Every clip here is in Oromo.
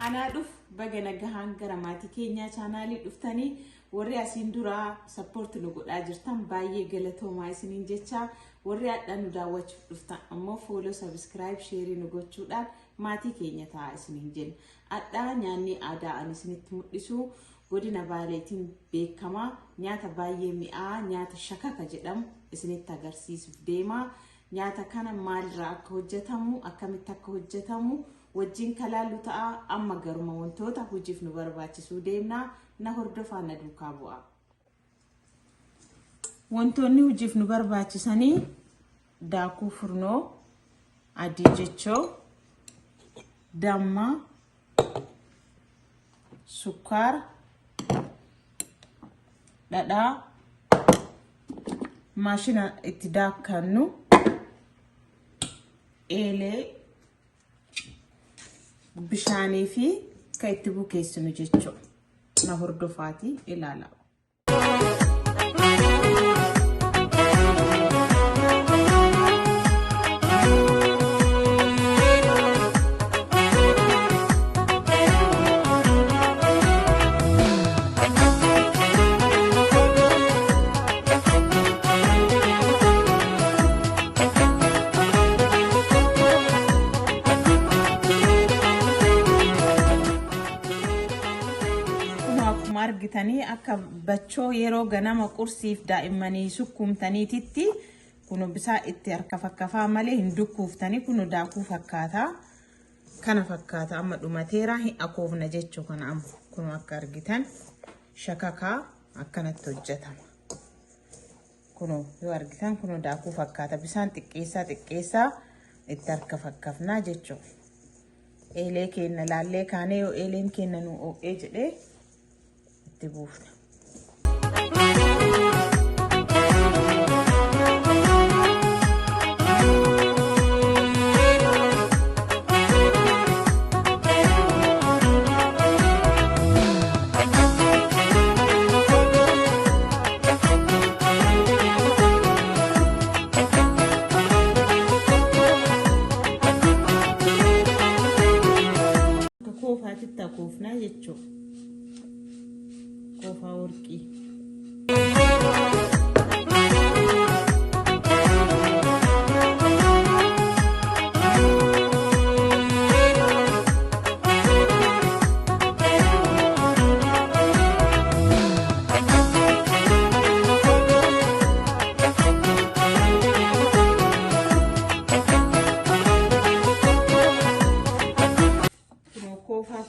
Ana dhuf baga nagahaan gara maatii keenya chaanaalii dhuftanii warri asiin dura support nu godhaa jirtan baay'ee galatoomaa isiniin jecha warri adda nu daawwachuu dhuftan ammoo follow subscribe share nu gochuudhaan maatii keenya ta'a isiniin jenna. Adda nyaanni aadaa ani isinitti mul'isu godina Baaleetiin beekama nyaata baay'ee mi'aa nyaata shakaka jedhamu isinitti agarsiisuuf deema. Nyaata kana maalirraa akka hojjetamu akkamitti akka hojjetamu wajjin kalaallu ta'a amma garuma wantoota hojiif nu barbaachisu deemna na hordofaa na duukaa bu'a. Wantoonni hojiif nu barbaachisanii daakuu furnoo adii jechoo damma sukkaara dhadhaa maashina itti daakkannu eelee bishaanii fi kan itti bukeessinu jechuu na hordofaati ilaala. argitanii akka bachoo yeroo ganama qursiif daa'immanii sukkumtaniititti kuno bisaa itti harka fakkafaa malee hin dukkuuftanii kuno daakuu fakkaata kana fakkaata amma dhumateera hin akoofna jechuu kana amma kuno akka argitan shakakaa akkanatti hojjetama kuno yoo argitan kuno daakuu fakkaata bisaan xiqqeessaa itti harka fakkafnaa jechuu eelee kenna laallee kaanee yoo eeleen kenna nu oo'ee jedhee Tibufna. Kufna jecho. Kofa worki.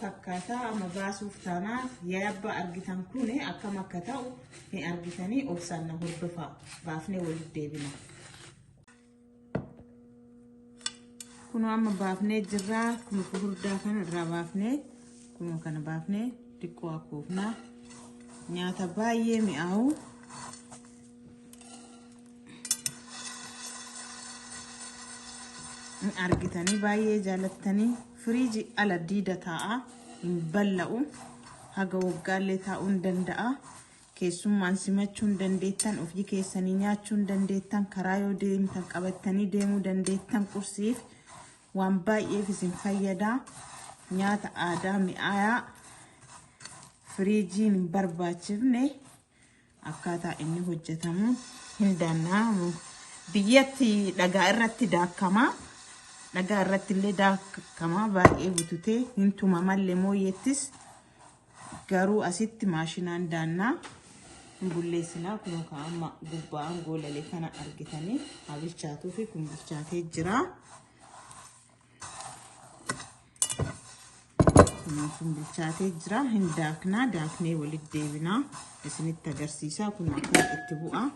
Fakkaata amma baasuuf taanaaf yaabba argitan kune akkam akka ta'u hin argitanii obsaan na hordofaa baafnee walitti deebina. Kuno amma baafnee jirra kuno gurguddaa kana irraa baafnee kuno kana baafnee xiqqoo akoofnaa nyaata baay'ee mi'aawu argitanii baay'ee jaalattanii firiiji ala diida ta'a hin bal'u haga waggaallee taa'uu danda'a keessummaan simachuun dandeettan ofii keessanii nyaachuun dandeettan karaa yoo deemtan qabattanii deemuu dandeettan qursiif waan baay'eef isin fayyada nyaata aadaa mi'aayaa firiijiin hin barbaachifne akkaataa inni hojjetamu hin danda'amu biyyatti dhagaa irratti daakama. Dhagaa irratti illee daakama baay'ee bututee hin tumamallee mooyyeettis garuu asitti maashinaan daannaa hin bulleessinaa kun amma gubbaan goolalee kana argitanii bilchaatuu fi kun bilchaatee jira. Kun bilchaatee jira hin daaknaa daaknee walitti deebinaa isinitti agarsiisaa kun akka itti bu'aa.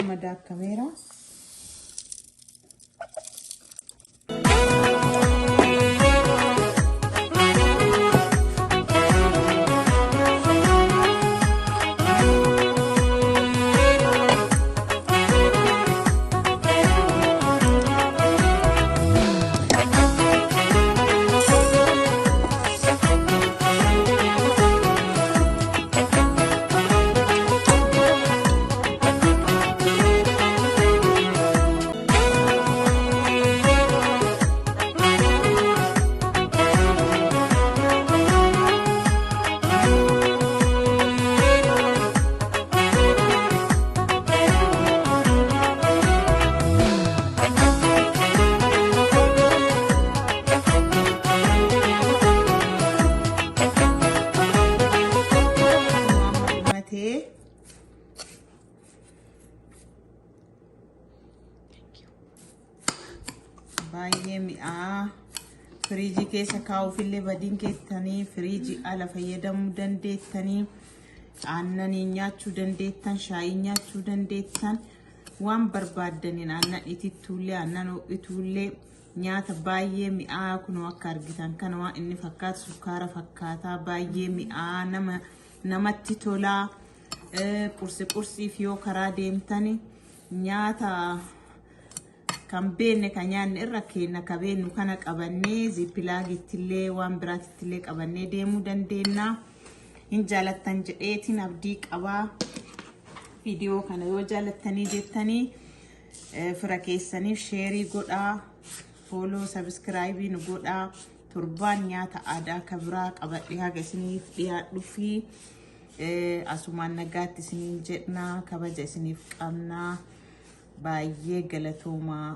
Madak kamera. baay'ee mi'aa firiijii keessa kaa'uufillee badiin keessanii firiijii ala fayyadamuu dandeettanii aannanii nyaachuu dandeettan shaayii nyaachuu dandeettan waan barbaaddaniin aannan itittuullee aannan ho'ituullee nyaata baay'ee mi'aa kunoo akka argitan kana waan inni fakkaatu sukkaara fakkaataa baay'ee mi'aa namatti tolaa qursiif yoo karaa deemtani nyaata kan beenne kan nyaanne irra keenya ka beennu kana qabannee ziippilaagittillee waan biraatittillee qabannee deemuu dandeenya hin jaalattan jedheetiin abdii qabaa viidiyoo kana yoo jaalattanii jettanii fira keessaniif sheerii godhaa follow subscribe nu godhaa torbaan nyaata aadaa ka biraa qabadhee haga isiniif dhiyaadhu fi asumaan nagaatti isiniin jedhnaa kabaja isiniif qabnaa baay'ee galatoomaa